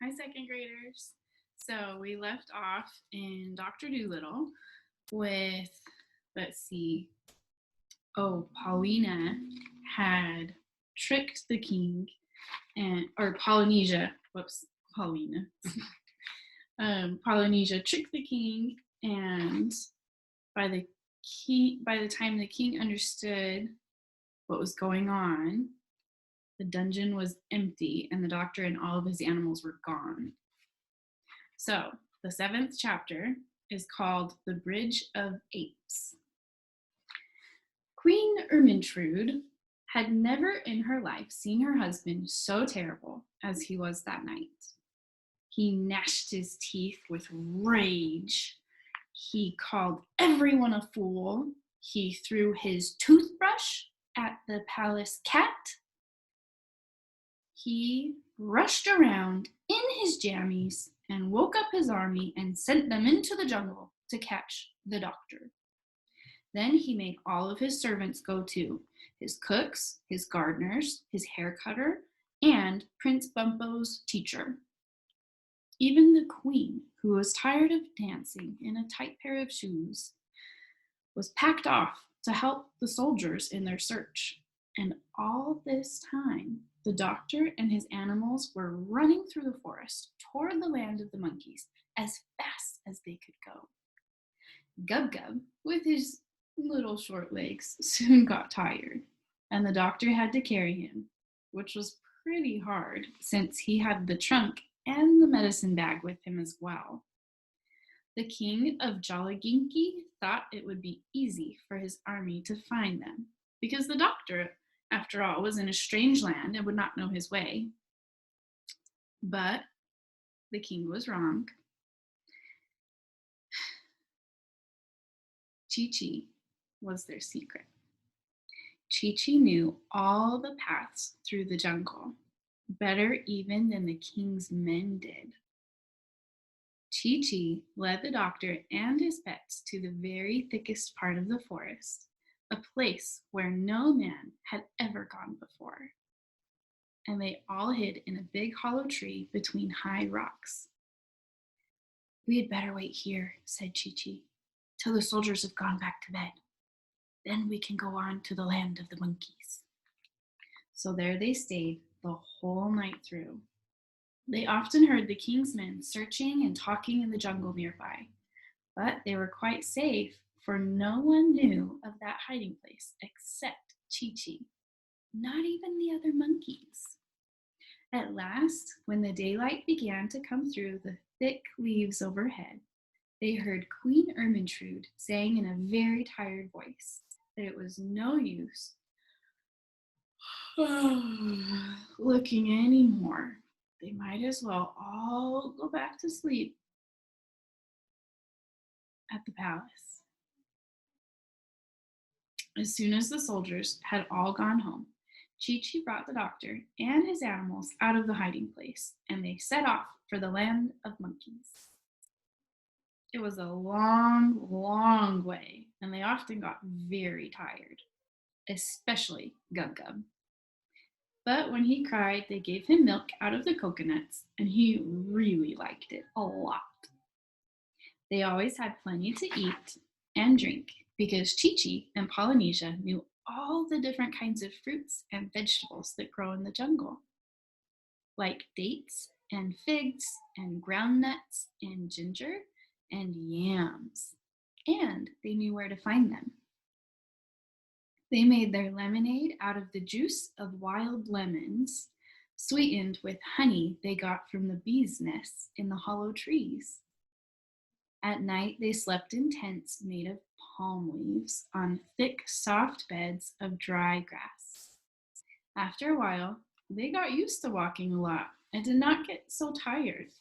Hi, second graders. So we left off in Dr. Dolittle with, let's see, Paulina had tricked the king or Polynesia, whoops, Paulina. Polynesia tricked the king, and by the time the king understood what was going on, the dungeon was empty and the doctor and all of his animals were gone. So the 7th chapter is called The Bridge of Apes. Queen Ermintrude had never in her life seen her husband so terrible as he was that night. He gnashed his teeth with rage. He called everyone a fool. He threw his toothbrush at the palace cat. He rushed around in his jammies and woke up his army and sent them into the jungle to catch the doctor. Then he made all of his servants go too, his cooks, his gardeners, his hair cutter, and Prince Bumpo's teacher. Even the queen, who was tired of dancing in a tight pair of shoes, was packed off to help the soldiers in their search. And all this time, the doctor and his animals were running through the forest toward the land of the monkeys as fast as they could go. Gub-Gub, with his little short legs, soon got tired, and the doctor had to carry him, which was pretty hard since he had the trunk and the medicine bag with him as well. The king of Jolliginki thought it would be easy for his army to find them, because the doctor, after all, was in a strange land and would not know his way. But the king was wrong. Chi-Chi was their secret. Chi-Chi knew all the paths through the jungle, better even than the king's men did. Chi-Chi led the doctor and his pets to the very thickest part of the forest, a place where no man had ever gone before. And they all hid in a big hollow tree between high rocks. "We had better wait here," said Chi-Chi, "till the soldiers have gone back to bed. Then we can go on to the land of the monkeys." So there they stayed the whole night through. They often heard the king's men searching and talking in the jungle nearby, but they were quite safe, for no one knew of that hiding place except Chi-Chi, not even the other monkeys. At last, when the daylight began to come through the thick leaves overhead, they heard Queen Ermintrude saying in a very tired voice that it was no use looking anymore. They might as well all go back to sleep at the palace. As soon as the soldiers had all gone home, Chi-Chi brought the doctor and his animals out of the hiding place, and they set off for the land of monkeys. It was a long, long way, and they often got very tired, especially Gub-Gub. But when he cried, they gave him milk out of the coconuts, and he really liked it a lot. They always had plenty to eat and drink because Chi-Chi and Polynesia knew all the different kinds of fruits and vegetables that grow in the jungle, like dates and figs and groundnuts and ginger and yams, and they knew where to find them. They made their lemonade out of the juice of wild lemons, sweetened with honey they got from the bees' nests in the hollow trees. At night, they slept in tents made of palm leaves on thick, soft beds of dry grass. After a while, they got used to walking a lot and did not get so tired,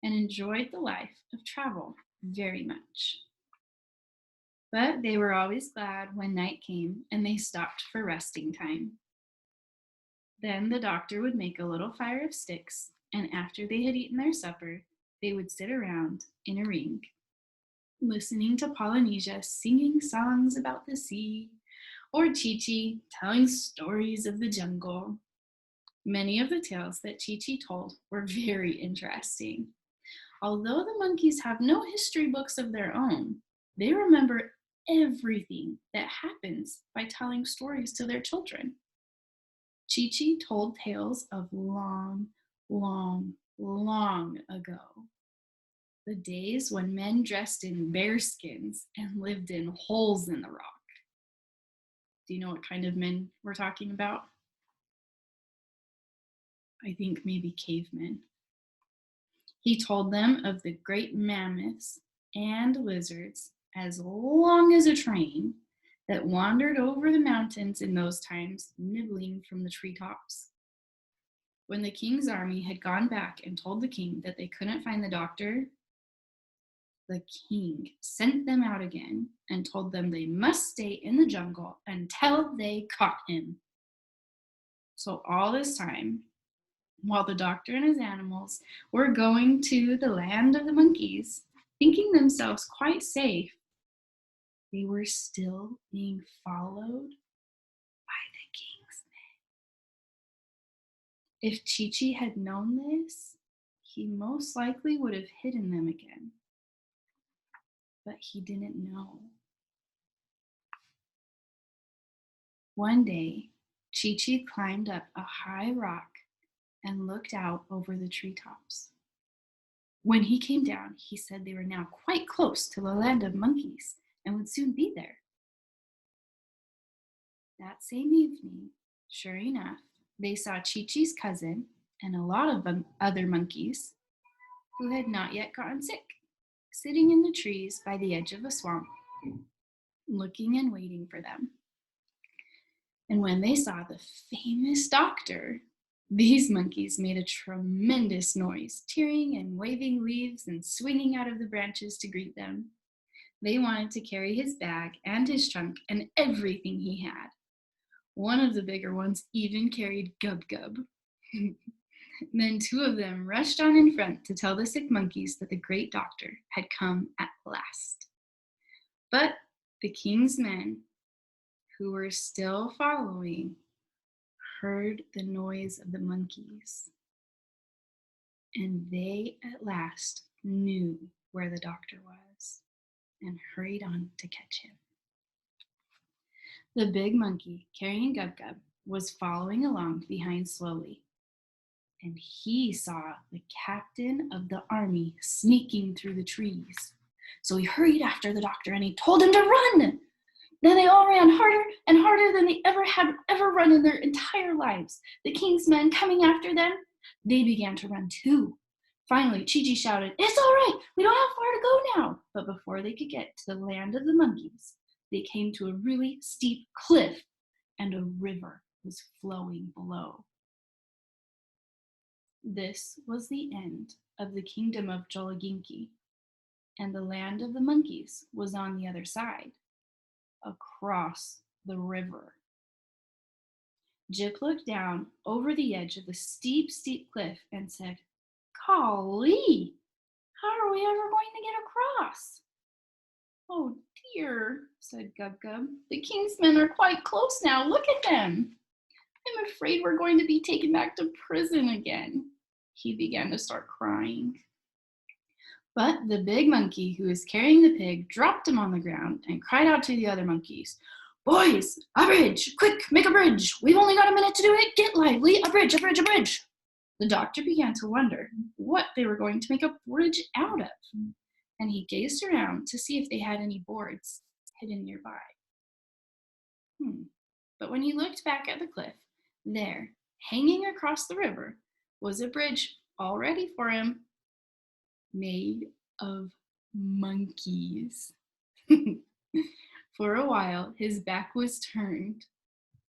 and enjoyed the life of travel very much. But they were always glad when night came and they stopped for resting time. Then the doctor would make a little fire of sticks, and after they had eaten their supper, they would sit around in a ring, listening to Polynesia singing songs about the sea, or Chi-Chi telling stories of the jungle. Many of the tales that Chi-Chi told were very interesting. Although the monkeys have no history books of their own, they remember everything that happens by telling stories to their children. Chi-Chi told tales of long, long, long ago. The days when men dressed in bear skins and lived in holes in the rock. Do you know what kind of men we're talking about? I think maybe cavemen. He told them of the great mammoths and lizards as long as a train that wandered over the mountains in those times, nibbling from the treetops. When the king's army had gone back and told the king that they couldn't find the doctor, the king sent them out again and told them they must stay in the jungle until they caught him. So all this time, while the doctor and his animals were going to the land of the monkeys, thinking themselves quite safe, they were still being followed by the king's men. If Chi-Chi had known this, he most likely would have hidden them again. But he didn't know. One day, Chi-Chi climbed up a high rock and looked out over the treetops. When he came down, he said they were now quite close to the land of monkeys and would soon be there. That same evening, sure enough, they saw Chi-Chi's cousin and a lot of other monkeys who had not yet gotten sick, sitting in the trees by the edge of a swamp, looking and waiting for them. And when they saw the famous doctor, these monkeys made a tremendous noise, cheering and waving leaves and swinging out of the branches to greet them. They wanted to carry his bag and his trunk and everything he had. One of the bigger ones even carried Gub Gub. Then two of them rushed on in front to tell the sick monkeys that the great doctor had come at last. But the king's men, who were still following, heard the noise of the monkeys, and they at last knew where the doctor was and hurried on to catch him. The big monkey carrying Gub Gub was following along behind slowly, and he saw the captain of the army sneaking through the trees. So he hurried after the doctor and he told him to run. Then they all ran harder and harder than they had ever run in their entire lives. The king's men coming after them, they began to run too. Finally, Chi-Chi shouted, "It's all right, we don't have far to go now." But before they could get to the land of the monkeys, they came to a really steep cliff and a river was flowing below. This was the end of the kingdom of Jolaginki, and the land of the monkeys was on the other side, across the river. Jip looked down over the edge of the steep, steep cliff and said, "Golly, how are we ever going to get across?" "Oh dear," said Gub Gub, "the king's men are quite close now. Look at them. I'm afraid we're going to be taken back to prison again." He began to start crying. But the big monkey who was carrying the pig dropped him on the ground and cried out to the other monkeys, "Boys, a bridge! Quick, make a bridge! We've only got a minute to do it! Get lively! A bridge, a bridge, a bridge!" The doctor began to wonder what they were going to make a bridge out of, and he gazed around to see if they had any boards hidden nearby. But when he looked back at the cliff, there, hanging across the river, was a bridge all ready for him, made of monkeys. For a while, his back was turned.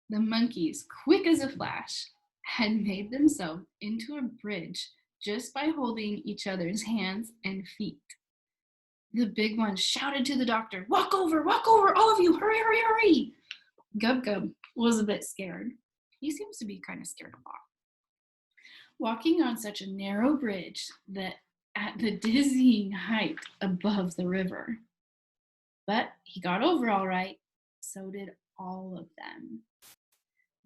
The monkeys, quick as a flash, had made themselves into a bridge just by holding each other's hands and feet. The big one shouted to the doctor, walk over, all of you, hurry, hurry, hurry." Gub Gub was a bit scared. He seems to be kind of scared a lot. Walking on such a narrow bridge that at the dizzying height above the river. But he got over all right. So did all of them.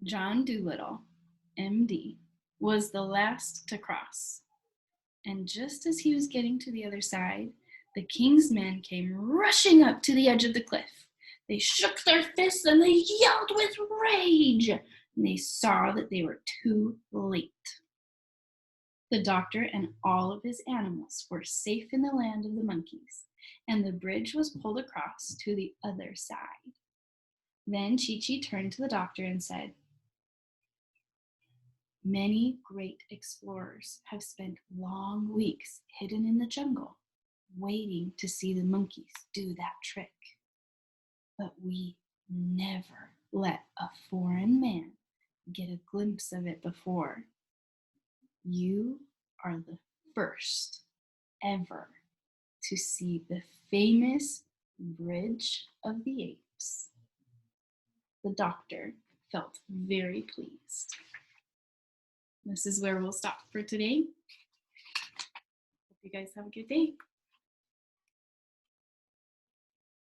John Dolittle, MD, was the last to cross. And just as he was getting to the other side, the king's men came rushing up to the edge of the cliff. They shook their fists and they yelled with rage, and they saw that they were too late. The doctor and all of his animals were safe in the land of the monkeys, and the bridge was pulled across to the other side. Then Chi-Chi turned to the doctor and said, "Many great explorers have spent long weeks hidden in the jungle, waiting to see the monkeys do that trick. But we never let a foreign man get a glimpse of it before. You are the first ever to see the famous Bridge of the Apes." The doctor felt very pleased. This is where we'll stop for today. Hope you guys have a good day.